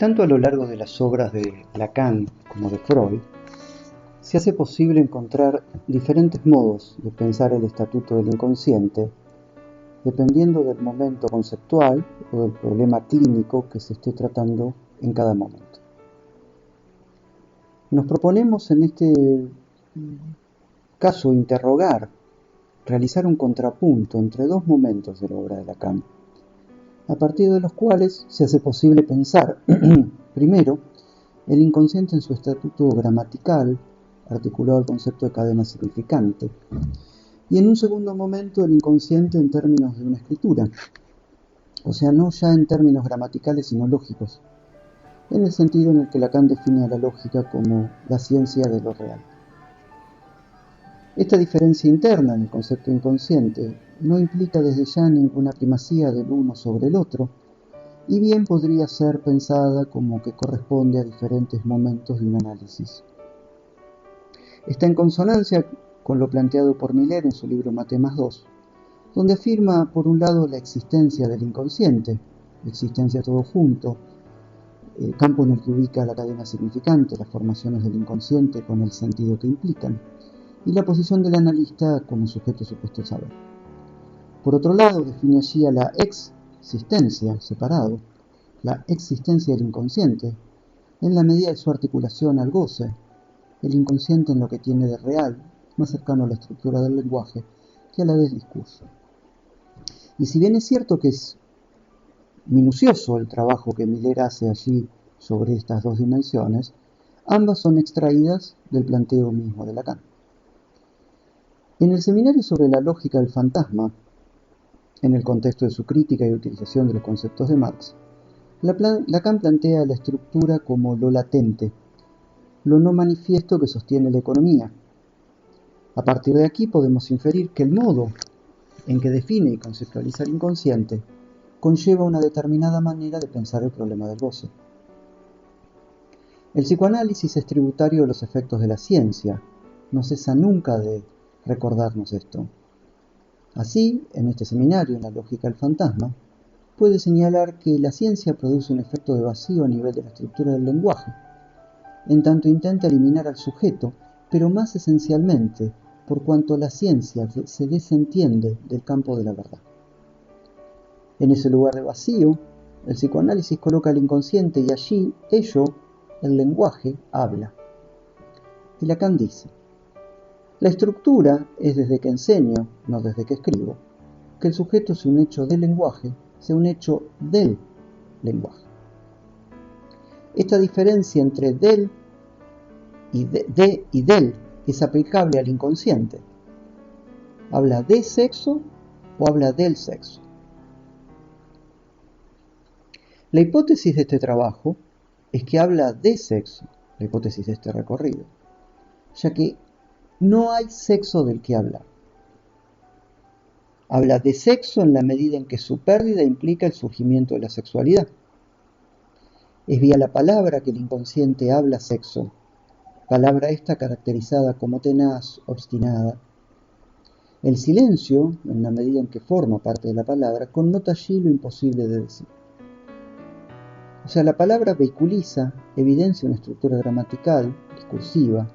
Tanto a lo largo de las obras de Lacan como de Freud, se hace posible encontrar diferentes modos de pensar el estatuto del inconsciente, dependiendo del momento conceptual o del problema clínico que se esté tratando en cada momento. Nos proponemos en este caso realizar un contrapunto entre dos momentos de la obra de Lacan, a partir de los cuales se hace posible pensar, primero, el inconsciente en su estatuto gramatical, articulado al concepto de cadena significante, y en un segundo momento el inconsciente en términos de una escritura, o sea, no ya en términos gramaticales sino lógicos, en el sentido en el que Lacan define a la lógica como la ciencia de lo real. Esta diferencia interna en el concepto inconsciente no implica desde ya ninguna primacía del uno sobre el otro, y bien podría ser pensada como que corresponde a diferentes momentos de un análisis. Está en consonancia con lo planteado por Miller en su libro Mate más 2, donde afirma por un lado la existencia del inconsciente, la existencia todo junto, el campo en el que ubica la cadena significante, las formaciones del inconsciente con el sentido que implican, y la posición del analista como sujeto supuesto al saber. Por otro lado, define allí a la existencia, separado, la existencia del inconsciente, en la medida de su articulación al goce, el inconsciente en lo que tiene de real, más cercano a la estructura del lenguaje que a la del discurso. Y si bien es cierto que es minucioso el trabajo que Miller hace allí sobre estas dos dimensiones, ambas son extraídas del planteo mismo de Lacan. En el seminario sobre la lógica del fantasma, en el contexto de su crítica y utilización de los conceptos de Marx, Lacan plantea la estructura como lo latente, lo no manifiesto que sostiene la economía. A partir de aquí podemos inferir que el modo en que define y conceptualiza el inconsciente conlleva una determinada manera de pensar el problema del goce. El psicoanálisis es tributario de los efectos de la ciencia, no cesa nunca de recordarnos esto. Así, en este seminario, en la lógica del fantasma, puede señalar que la ciencia produce un efecto de vacío a nivel de la estructura del lenguaje, en tanto intenta eliminar al sujeto, pero más esencialmente por cuanto la ciencia se desentiende del campo de la verdad. En ese lugar de vacío, el psicoanálisis coloca al inconsciente y allí, el lenguaje, habla. Y Lacan dice: la estructura es desde que enseño, no desde que escribo, que el sujeto sea un hecho del lenguaje, sea un hecho del lenguaje. Esta diferencia entre del y del es aplicable al inconsciente. ¿Habla de sexo o habla del sexo? La hipótesis de este trabajo es que habla de sexo, la hipótesis de este recorrido, ya que no hay sexo del que hablar. Habla de sexo en la medida en que su pérdida implica el surgimiento de la sexualidad. Es vía la palabra que el inconsciente habla sexo, palabra esta caracterizada como tenaz, obstinada. El silencio, en la medida en que forma parte de la palabra, connota allí lo imposible de decir. O sea, la palabra vehiculiza, evidencia una estructura gramatical, discursiva,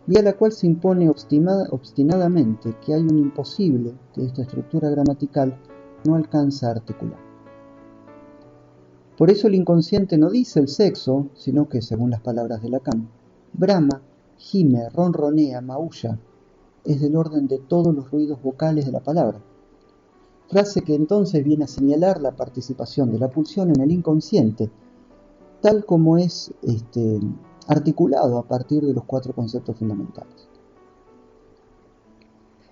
vía la cual se impone obstinadamente que hay un imposible que esta estructura gramatical no alcanza a articular. Por eso el inconsciente no dice el sexo, sino que, según las palabras de Lacan, brama, gime, ronronea, maulla, es del orden de todos los ruidos vocales de la palabra. Frase que entonces viene a señalar la participación de la pulsión en el inconsciente, tal como es articulado a partir de los 4 conceptos fundamentales.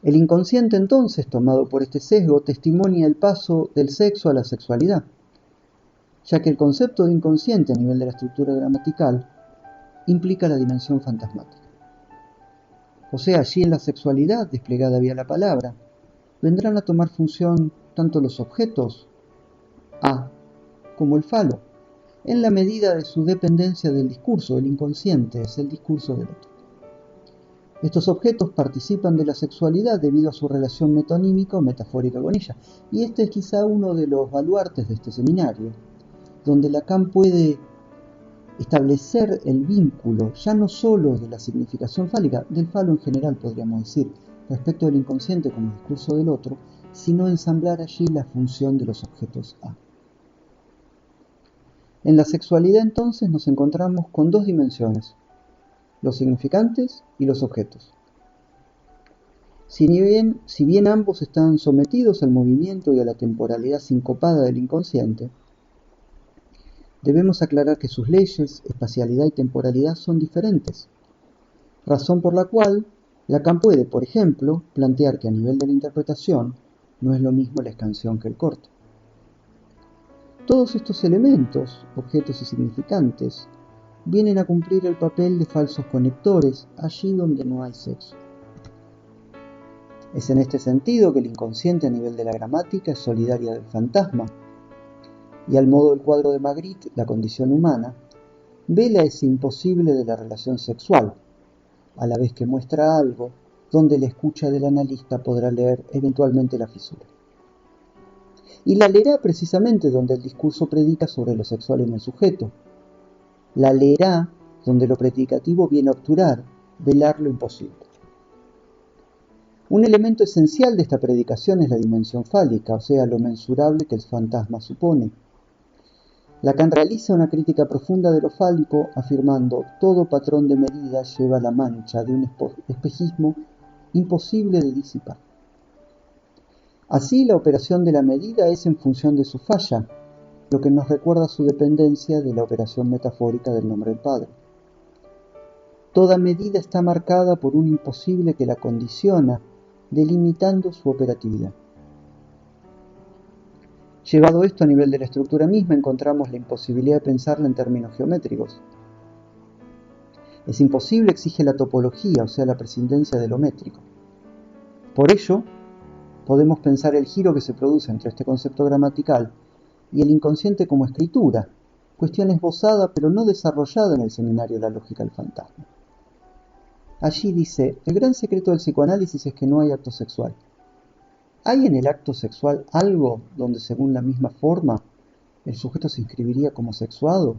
El inconsciente entonces, tomado por este sesgo, testimonia el paso del sexo a la sexualidad, ya que el concepto de inconsciente a nivel de la estructura gramatical implica la dimensión fantasmática. O sea, allí en la sexualidad desplegada vía la palabra, vendrán a tomar función tanto los objetos A como el falo, en la medida de su dependencia del discurso. El inconsciente es el discurso del otro. Estos objetos participan de la sexualidad debido a su relación metonímica o metafórica con ella, y este es quizá uno de los baluartes de este seminario, donde Lacan puede establecer el vínculo, ya no solo de la significación fálica, del falo en general podríamos decir, respecto del inconsciente como discurso del otro, sino ensamblar allí la función de los objetos A. En la sexualidad entonces nos encontramos con dos dimensiones, los significantes y los objetos. Si bien ambos están sometidos al movimiento y a la temporalidad sincopada del inconsciente, debemos aclarar que sus leyes, espacialidad y temporalidad son diferentes, razón por la cual Lacan puede, por ejemplo, plantear que a nivel de la interpretación no es lo mismo la escansión que el corte. Todos estos elementos, objetos y significantes, vienen a cumplir el papel de falsos conectores allí donde no hay sexo. Es en este sentido que el inconsciente a nivel de la gramática es solidaria del fantasma, y al modo del cuadro de Magritte, la condición humana, vela ese imposible de la relación sexual, a la vez que muestra algo donde la escucha del analista podrá leer eventualmente la fisura. Y la leerá precisamente donde el discurso predica sobre lo sexual en el sujeto. La leerá donde lo predicativo viene a obturar, velar lo imposible. Un elemento esencial de esta predicación es la dimensión fálica, o sea, lo mensurable que el fantasma supone. Lacan realiza una crítica profunda de lo fálico, afirmando: todo patrón de medida lleva la mancha de un espejismo imposible de disipar. Así, la operación de la medida es en función de su falla, lo que nos recuerda su dependencia de la operación metafórica del nombre del Padre. Toda medida está marcada por un imposible que la condiciona, delimitando su operatividad. Llevado esto a nivel de la estructura misma, encontramos la imposibilidad de pensarla en términos geométricos. Es imposible exige la topología, o sea, la prescindencia de lo métrico. Por ello, podemos pensar el giro que se produce entre este concepto gramatical y el inconsciente como escritura, cuestión esbozada pero no desarrollada en el seminario de la lógica del fantasma. Allí dice: el gran secreto del psicoanálisis es que no hay acto sexual. ¿Hay en el acto sexual algo donde, según la misma forma, el sujeto se inscribiría como sexuado,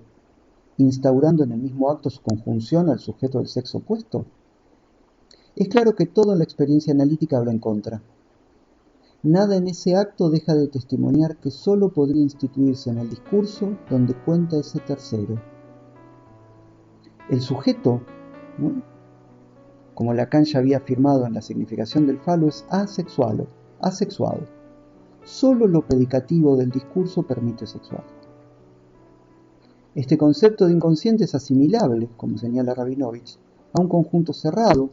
instaurando en el mismo acto su conjunción al sujeto del sexo opuesto? Es claro que todo en la experiencia analítica habla en contra. Nada en ese acto deja de testimoniar que sólo podría instituirse en el discurso donde cuenta ese tercero. El sujeto, ¿no?, como Lacan ya había afirmado en la significación del falo, es asexuado. Solo lo predicativo del discurso permite sexual. Este concepto de inconsciente es asimilable, como señala Rabinovich, a un conjunto cerrado,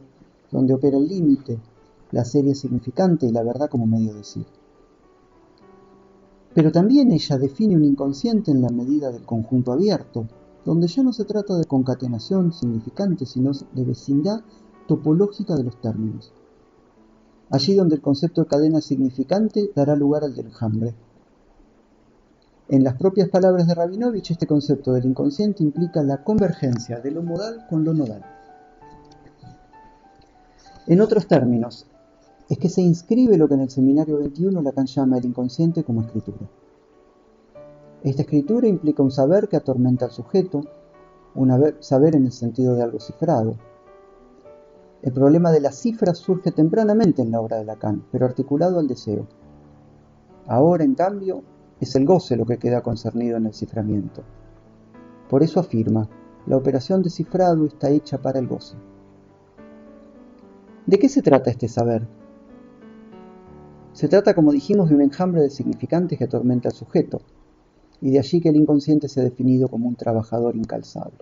donde opera el límite, la serie significante y la verdad como medio de sí. Pero también ella define un inconsciente en la medida del conjunto abierto, donde ya no se trata de concatenación significante, sino de vecindad topológica de los términos. Allí donde el concepto de cadena significante dará lugar al del enjambre. En las propias palabras de Rabinovich, este concepto del inconsciente implica la convergencia de lo modal con lo nodal. En otros términos, es que se inscribe lo que en el Seminario 21 Lacan llama el inconsciente como escritura. Esta escritura implica un saber que atormenta al sujeto, un saber en el sentido de algo cifrado. El problema de las cifras surge tempranamente en la obra de Lacan, pero articulado al deseo. Ahora, en cambio, es el goce lo que queda concernido en el ciframiento. Por eso afirma: la operación de cifrado está hecha para el goce. ¿De qué se trata este saber? Se trata, como dijimos, de un enjambre de significantes que atormenta al sujeto, y de allí que el inconsciente sea definido como un trabajador incansable.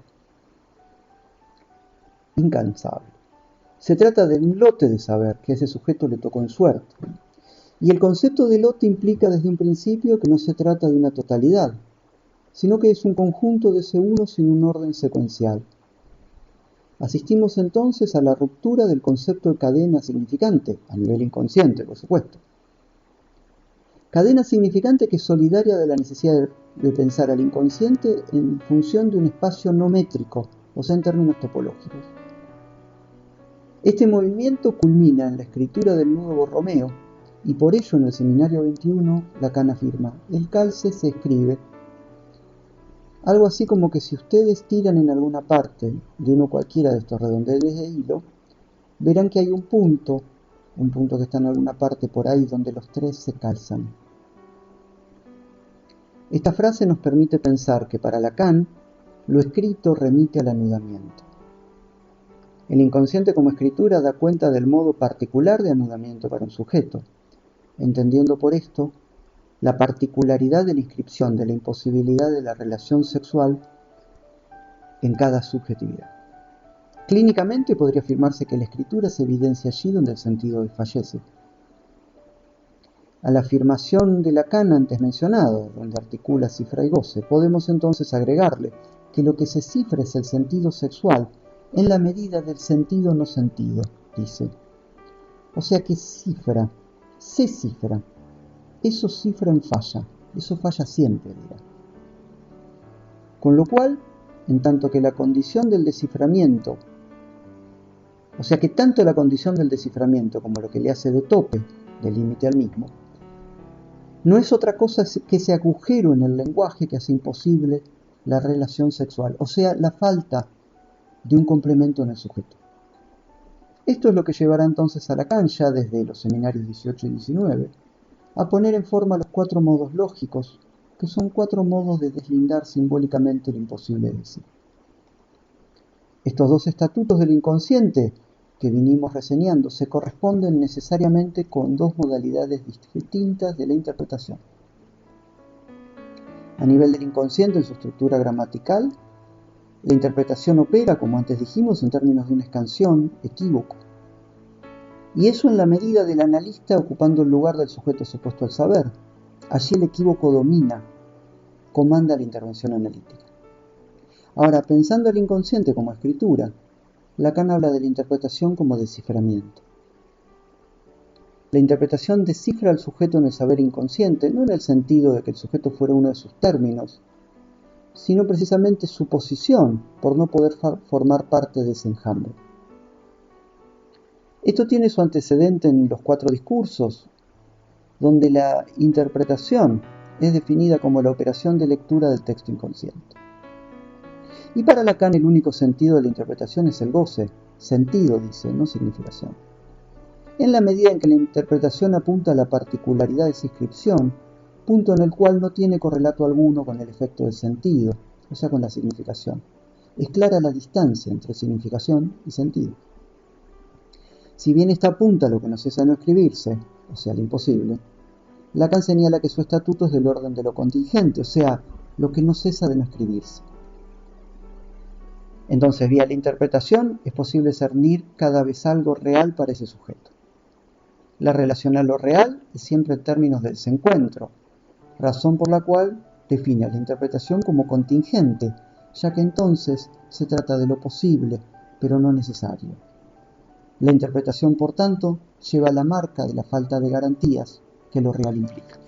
Se trata de un lote de saber que a ese sujeto le tocó en suerte. Y el concepto de lote implica desde un principio que no se trata de una totalidad, sino que es un conjunto de ese uno sin un orden secuencial. Asistimos entonces a la ruptura del concepto de cadena significante, a nivel inconsciente, por supuesto. Cadena significante que es solidaria de la necesidad de pensar al inconsciente en función de un espacio no métrico, o sea, en términos topológicos. Este movimiento culmina en la escritura del nuevo Romeo, y por ello en el Seminario 21 Lacan afirma: el calce se escribe Algo así como que si ustedes tiran en alguna parte de uno cualquiera de estos redondeles de hilo, verán que hay un punto que está en alguna parte por ahí donde los tres se calzan. Esta frase nos permite pensar que para Lacan, lo escrito remite al anudamiento. El inconsciente como escritura da cuenta del modo particular de anudamiento para un sujeto, entendiendo por esto la particularidad de la inscripción de la imposibilidad de la relación sexual en cada subjetividad. Clínicamente podría afirmarse que la escritura se evidencia allí donde el sentido desfallece. A la afirmación de Lacan antes mencionado, donde articula cifra y goce, podemos entonces agregarle que lo que se cifra es el sentido sexual en la medida del sentido no sentido, dice. O sea que cifra, se cifra, eso cifra en falla, eso falla siempre, dirá. Con lo cual, en tanto que la condición del desciframiento, o sea que tanto la condición del desciframiento como lo que le hace de tope, del límite al mismo, no es otra cosa que ese agujero en el lenguaje que hace imposible la relación sexual, o sea, la falta de un complemento en el sujeto. Esto es lo que llevará entonces a Lacan, ya desde los seminarios 18 y 19, a poner en forma los 4 modos lógicos, que son 4 modos de deslindar simbólicamente lo imposible de sí. Estos 2 estatutos del inconsciente que vinimos reseñando se corresponden necesariamente con 2 modalidades distintas de la interpretación. A nivel del inconsciente, en su estructura gramatical, la interpretación opera, como antes dijimos, en términos de una escansión, equívoco. Y eso en la medida del analista ocupando el lugar del sujeto supuesto al saber. Allí el equívoco domina, comanda la intervención analítica. Ahora, pensando el inconsciente como escritura, Lacan habla de la interpretación como desciframiento. La interpretación descifra al sujeto en el saber inconsciente, no en el sentido de que el sujeto fuera uno de sus términos, sino precisamente su posición por no poder formar parte de ese enjambre. Esto tiene su antecedente en los 4 discursos, donde la interpretación es definida como la operación de lectura del texto inconsciente. Y para Lacan el único sentido de la interpretación es el goce, sentido dice, no significación. En la medida en que la interpretación apunta a la particularidad de esa inscripción, punto en el cual no tiene correlato alguno con el efecto del sentido, o sea con la significación. Es clara la distancia entre significación y sentido. Si bien esta apunta a lo que no cesa de no escribirse, o sea, lo imposible, Lacan señala que su estatuto es del orden de lo contingente, o sea, lo que no cesa de no escribirse. Entonces, vía la interpretación, es posible discernir cada vez algo real para ese sujeto. La relación a lo real es siempre en términos de desencuentro, razón por la cual define a la interpretación como contingente, ya que entonces se trata de lo posible, pero no necesario. La interpretación, por tanto, lleva la marca de la falta de garantías que lo real implica.